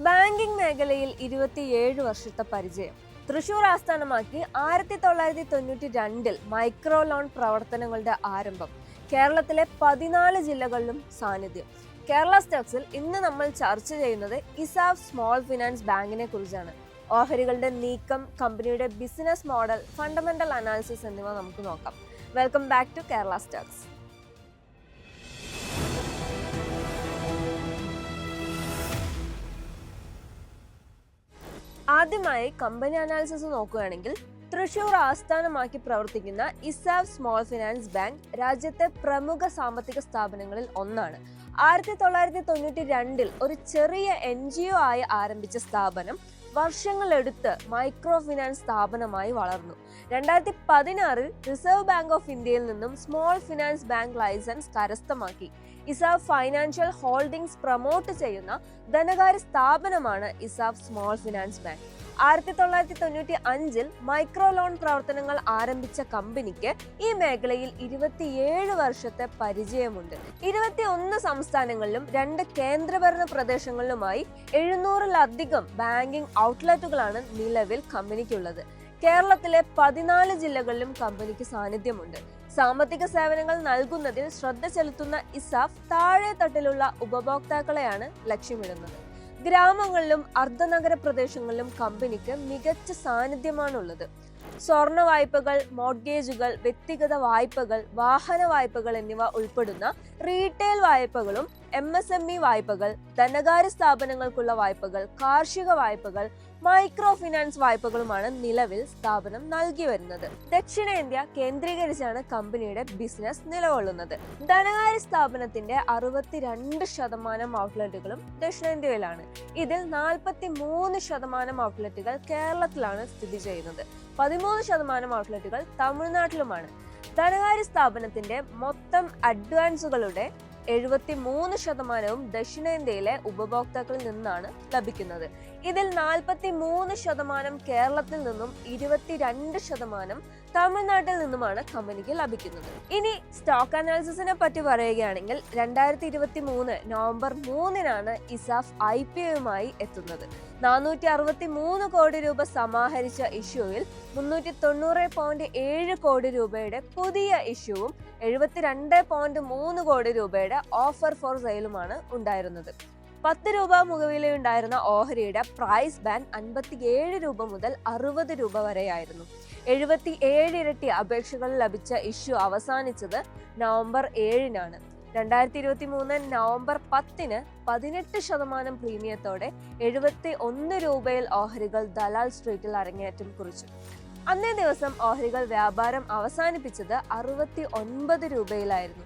Banking മേഖലയിൽ 27 വർഷത്തെ പരിചയം. തൃശൂർ ആസ്ഥാനമാക്കി 1992 മൈക്രോ ലോൺ പ്രവർത്തനങ്ങളുടെ ആരംഭം. കേരളത്തിലെ 14 ജില്ലകളിലും സാന്നിധ്യം. കേരള സ്റ്റോക്സിൽ ഇന്ന് നമ്മൾ ചർച്ച ചെയ്യുന്നത് ഇസാഫ് സ്മോൾ ഫിനാൻസ് ബാങ്കിനെ കുറിച്ചാണ്. ഓഹരികളുടെ നീക്കം, കമ്പനിയുടെ ബിസിനസ് മോഡൽ, ഫണ്ടമെന്റൽ അനാലിസിസ് എന്നിവ നമുക്ക് നോക്കാം. Welcome back to Kerala stocks. ആദ്യമായി കമ്പനി അനാലിസിസ് നോക്കുകയാണെങ്കിൽ, തൃശൂർ ആസ്ഥാനമാക്കി പ്രവർത്തിക്കുന്ന ഇസാഫ് സ്മോൾ ഫിനാൻസ് ബാങ്ക് രാജ്യത്തെ പ്രമുഖ സാമ്പത്തിക സ്ഥാപനങ്ങളിൽ ഒന്നാണ്. 1992 ഒരു ചെറിയ NGO ആയി ആരംഭിച്ച സ്ഥാപനം വർഷങ്ങളെടുത്ത് മൈക്രോ ഫിനാൻസ് സ്ഥാപനമായി വളർന്നു. 2016 റിസർവ് ബാങ്ക് ഓഫ് ഇന്ത്യയിൽ നിന്നും സ്മോൾ ഫിനാൻസ് ബാങ്ക് ലൈസൻസ് കരസ്ഥമാക്കി. ഇസാഫ് ഫൈനാൻഷ്യൽ ഹോൾഡിംഗ്സ് പ്രൊമോട്ട് ചെയ്യുന്ന ധനകാര്യ സ്ഥാപനമാണ് ESAF small finance bank. 1995 micro loan പ്രവർത്തനങ്ങൾ ആരംഭിച്ച കമ്പനിക്ക് ഈ മേഖലയിൽ 27 വർഷത്തെ പരിചയമുണ്ട്. 21 സംസ്ഥാനങ്ങളിലും 2 കേന്ദ്രഭരണ പ്രദേശങ്ങളിലുമായി 700-ലധികം ബാങ്കിംഗ് ഔട്ട്ലെറ്റുകളാണ് നിലവിൽ കമ്പനിക്കുള്ളത്. കേരളത്തിലെ 14 ജില്ലകളിലും കമ്പനിക്ക് സാന്നിധ്യമുണ്ട്. സാമ്പത്തിക സേവനങ്ങൾ നൽകുന്നതിൽ ശ്രദ്ധ ചെലുത്തുന്ന ഇസാഫ് താഴെ തട്ടിലുള്ള ഉപഭോക്താക്കളെയാണ് ലക്ഷ്യമിടുന്നത്. ഗ്രാമങ്ങളിലും അർദ്ധനഗര പ്രദേശങ്ങളിലും കമ്പനിക്ക് മികച്ച സാന്നിധ്യമാണുള്ളത്. സ്വർണ്ണ വായ്പകൾ, മോർഗേജുകൾ, വ്യക്തിഗത വായ്പകൾ, വാഹന വായ്പകൾ എന്നിവ ഉൾപ്പെടുന്ന റീറ്റെയിൽ വായ്പകളും MSME വായ്പകൾ, ധനകാര്യ സ്ഥാപനങ്ങൾക്കുള്ള വായ്പകൾ, കാർഷിക വായ്പകൾ, മൈക്രോ ഫിനാൻസ് വായ്പകളുമാണ് നിലവിൽ സ്ഥാപനം നൽകി വരുന്നത്. ദക്ഷിണേന്ത്യ കേന്ദ്രീകരിച്ചാണ് കമ്പനിയുടെ ബിസിനസ് നിലകൊള്ളുന്നത്. ധനകാര്യ സ്ഥാപനത്തിന്റെ 62% ഔട്ട്ലെറ്റുകളും ദക്ഷിണേന്ത്യയിലാണ്. ഇതിൽ 43% ഔട്ട്ലെറ്റുകൾ കേരളത്തിലാണ് സ്ഥിതി ചെയ്യുന്നത്. 13% ഔട്ട്ലെറ്റുകൾ തമിഴ്നാട്ടിലുമാണ്. ധനകാര്യ സ്ഥാപനത്തിന്റെ മൊത്തം അഡ്വാൻസുകളുടെ 73% ദക്ഷിണേന്ത്യയിലെ ഉപഭോക്താക്കളിൽ നിന്നാണ് ലഭിക്കുന്നത്. ഇതിൽ 43% കേരളത്തിൽ നിന്നും 22% തമിഴ്നാട്ടിൽ നിന്നുമാണ് കമ്പനിക്ക് ലഭിക്കുന്നത്. ഇനി സ്റ്റോക്ക് അനാലിസിസിനെ പറ്റി പറയുകയാണെങ്കിൽ, 2023 നവംബർ 3 ഇസാഫ് IPOയുമായി എത്തുന്നത്. 463 കോടി രൂപ സമാഹരിച്ച ഇഷ്യൂവിൽ 390.7 കോടി രൂപയുടെ പുതിയ ഇഷ്യൂവും 72.3 കോടി രൂപയുടെ ഓഫർ ഫോർ സെയിലുമാണ് ഉണ്ടായിരുന്നത്. 10 രൂപ മുഖവിലയുണ്ടായിരുന്ന ഓഹരിയുടെ പ്രൈസ് ബാൻഡ് 57 രൂപ മുതൽ 60 രൂപ വരെയായിരുന്നു. 77 ഇരട്ടി അപേക്ഷകൾ ലഭിച്ച ഇഷ്യൂ അവസാനിച്ചത് നവംബർ 7 2023 നവംബർ 10 18% പ്രീമിയത്തോടെ 71 രൂപയിൽ ഓഹരികൾ ദലാൽ സ്ട്രീറ്റിൽ അരങ്ങേറ്റം കുറിച്ചു. അന്നേ ദിവസം ഓഹരികൾ വ്യാപാരം അവസാനിപ്പിച്ചത് 69 രൂപയിലായിരുന്നു.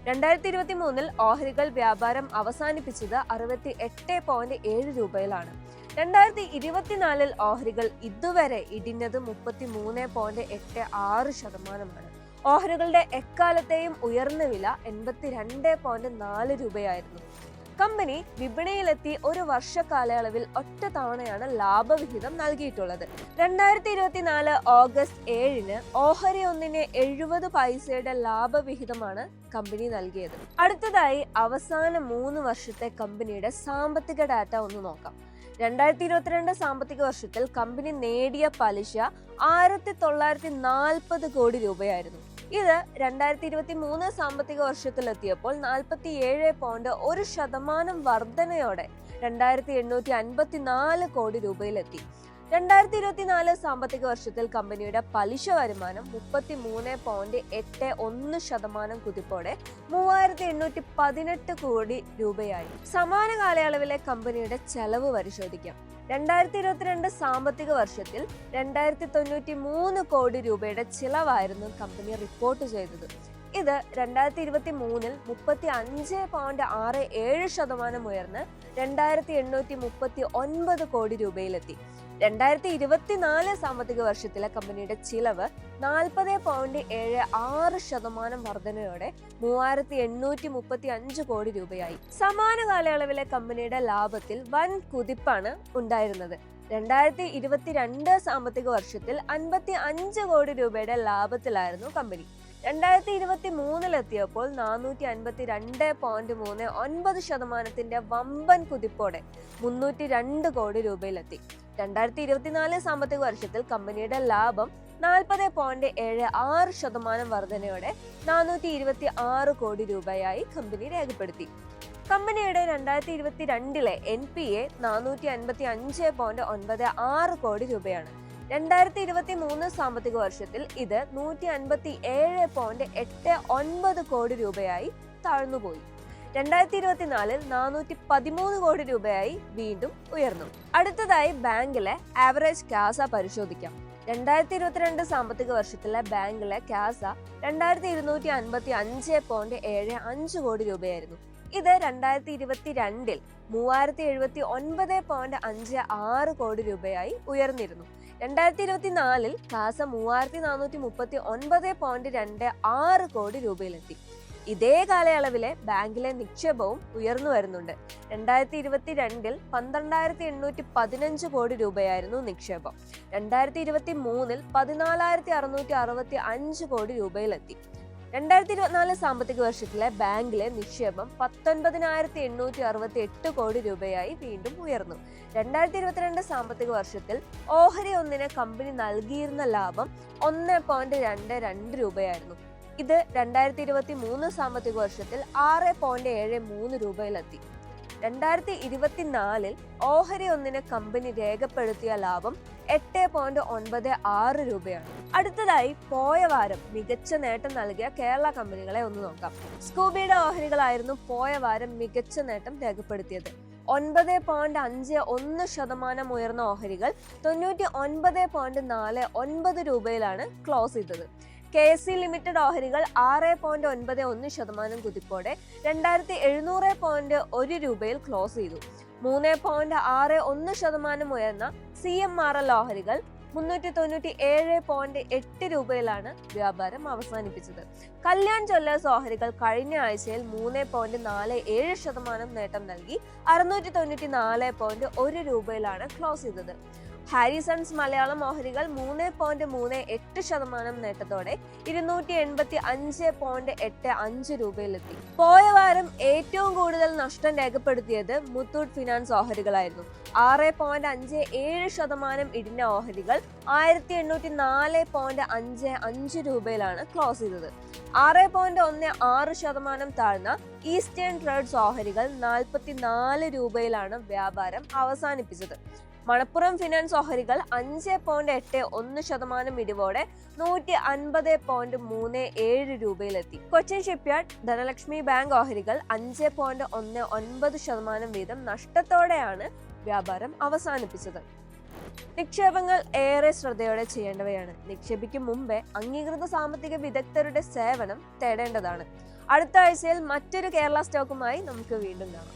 2023 ഓഹരികൾ വ്യാപാരം അവസാനിപ്പിച്ചത് 68.7 രൂപയിലാണ്. 2024 ഓഹരികൾ ഇതുവരെ ഇടിഞ്ഞത് 33.86%. ഓഹരികളുടെ എക്കാലത്തെയും ഉയർന്ന വില 82.4 രൂപയായിരുന്നു. കമ്പനി വിപണിയിലെത്തി ഒരു വർഷ കാലയളവിൽ ഒറ്റ തവണയാണ് ലാഭവിഹിതം നൽകിയിട്ടുള്ളത്. 2024 ഓഗസ്റ്റ് 7 ഓഹരി ഒന്നിന് 70 പൈസയുടെ ലാഭവിഹിതമാണ് കമ്പനി നൽകിയത്. അടുത്തതായി അവസാന 3 വർഷത്തെ കമ്പനിയുടെ സാമ്പത്തിക ഡാറ്റ ഒന്ന് നോക്കാം. 2022 സാമ്പത്തിക വർഷത്തിൽ കമ്പനി നേടിയ പലിശ 1940 കോടി രൂപയായിരുന്നു. ഇത് 2023 സാമ്പത്തിക വർഷത്തിലെത്തിയപ്പോൾ 47.1% വർധനയോടെ 2854 കോടി രൂപയിലെത്തി. 2024 സാമ്പത്തിക വർഷത്തിൽ കമ്പനിയുടെ പലിശ വരുമാനം 33.81% കുതിപ്പോടെ 3818 കോടി രൂപയായി. സമാന കാലയളവിലെ കമ്പനിയുടെ ചെലവ് പരിശോധിക്കാം. 2022 സാമ്പത്തിക വർഷത്തിൽ 2093 കോടി രൂപയുടെ ചിലവായിരുന്നു കമ്പനി റിപ്പോർട്ട് ചെയ്തത്. ഇത് 2023 35.67% ഉയർന്ന് 2839 കോടി രൂപയിലെത്തി. 2024 സാമ്പത്തിക വർഷത്തിലെ കമ്പനിയുടെ ചിലവ് 40.76% വർധനയോടെ 3835 കോടി രൂപയായി. സമാന കാലയളവിലെ കമ്പനിയുടെ ലാഭത്തിൽ വൻ കുതിപ്പാണ് ഉണ്ടായിരുന്നത്. 2022 സാമ്പത്തിക വർഷത്തിൽ 55 കോടി രൂപയുടെ ലാഭത്തിലായിരുന്നു കമ്പനി. 2023 452.39% വമ്പൻ കുതിപ്പോടെ 302 കോടി രൂപയിലെത്തി. 2024 സാമ്പത്തിക വർഷത്തിൽ കമ്പനിയുടെ ലാഭം 40.76% വർധനയോടെ 426 കോടി രൂപയായി കമ്പനി രേഖപ്പെടുത്തി. കമ്പനിയുടെ 2022 NPA 455.96 കോടി രൂപയാണ്. 2023 സാമ്പത്തിക വർഷത്തിൽ ഇത് 157.89 കോടി രൂപയായി താഴ്ന്നുപോയി. 2024 413 കോടി രൂപയായി വീണ്ടും ഉയർന്നു. അടുത്തതായി ബാങ്കിലെ ആവറേജ് കാസ പരിശോധിക്കാം. 2022 സാമ്പത്തിക വർഷത്തിലെ ബാങ്കിലെ കാസ 2255.75 കോടി രൂപയായിരുന്നു. ഇത് 2022 3079.56 കോടി രൂപയായി ഉയർന്നിരുന്നു. 2024 കാസ 3439.26 കോടി രൂപയിലെത്തി. ഇതേ കാലയളവിലെ ബാങ്കിലെ നിക്ഷേപവും ഉയർന്നു വരുന്നുണ്ട്. 2022 12815 കോടി രൂപയായിരുന്നു നിക്ഷേപം. 2023 14665 കോടി രൂപയിലെത്തി. 2024 സാമ്പത്തിക വർഷത്തിലെ ബാങ്കിലെ നിക്ഷേപം 19868 കോടി രൂപയായി വീണ്ടും ഉയർന്നു. 2022 സാമ്പത്തിക വർഷത്തിൽ ഓഹരി ഒന്നിന് കമ്പനി നൽകിയിരുന്ന ലാഭം 1.22 രൂപയായിരുന്നു. ഇത് 2023 സാമ്പത്തിക വർഷത്തിൽ 6.73 രൂപയിലെത്തി. 2024 ഓഹരി ഒന്നിന് കമ്പനി രേഖപ്പെടുത്തിയ ലാഭം 8.96 രൂപയാണ്. അടുത്തതായി പോയ വാരം മികച്ച നേട്ടം നൽകിയ കേരള കമ്പനികളെ ഒന്ന് നോക്കാം. സ്കൂബിയുടെ ഓഹരികളായിരുന്നു പോയ വാരം മികച്ച നേട്ടം രേഖപ്പെടുത്തിയത്. 9.51% ഉയർന്ന ഓഹരികൾ 99.49 രൂപയിലാണ് ക്ലോസ് ചെയ്തത്. KC ലിമിറ്റഡ് ഓഹരികൾ 6.91% കുതിപ്പോടെ 2700.1 രൂപയിൽ ക്ലോസ് ചെയ്തു. 3.61% ഉയർന്ന CMRL ഓഹരികൾ 397.8 രൂപയിലാണ് വ്യാപാരം അവസാനിപ്പിച്ചത്. കല്യാൺ ജ്വല്ലേഴ്സ് ഓഹരികൾ കഴിഞ്ഞ ആഴ്ചയിൽ 3.47% നേട്ടം നൽകി 694.1 രൂപയിലാണ് ക്ലോസ് ചെയ്തത്. ഹാരിസൺസ് മലയാളം ഓഹരികൾ 3.38% നേട്ടത്തോടെ 285.85 രൂപയിലെത്തി. പോയ വാരം ഏറ്റവും കൂടുതൽ നഷ്ടം രേഖപ്പെടുത്തിയത് മുത്തൂറ്റ് ഫിനാൻസ് ഓഹരികളായിരുന്നു. 6.57% ഇടിഞ്ഞ ഓഹരികൾ 1804.55 രൂപയിലാണ് ക്ലോസ് ചെയ്തത്. 6.16% താഴ്ന്ന ഈസ്റ്റേൺ ട്രേഡ്സ് ഓഹരികൾ 44 രൂപയിലാണ് വ്യാപാരം അവസാനിപ്പിച്ചത്. മണപ്പുറം ഫിനാൻസ് ഓഹരികൾ 5.81% ഇടിവോടെ 150.37 രൂപയിലെത്തി. കൊച്ചിൻ ഷിപ്പ്യാർഡ്, ധനലക്ഷ്മി ബാങ്ക് ഓഹരികൾ 5.19% വീതം നഷ്ടത്തോടെയാണ് വ്യാപാരം അവസാനിപ്പിച്ചത്. നിക്ഷേപങ്ങൾ ഏറെ ശ്രദ്ധയോടെ ചെയ്യേണ്ടവയാണ്. നിക്ഷേപിക്കും മുമ്പേ അംഗീകൃത സാമ്പത്തിക വിദഗ്ധരുടെ സേവനം തേടേണ്ടതാണ്. അടുത്ത ആഴ്ചയിൽ മറ്റൊരു കേരള സ്റ്റോക്കുമായി നമുക്ക് വീണ്ടും കാണാം.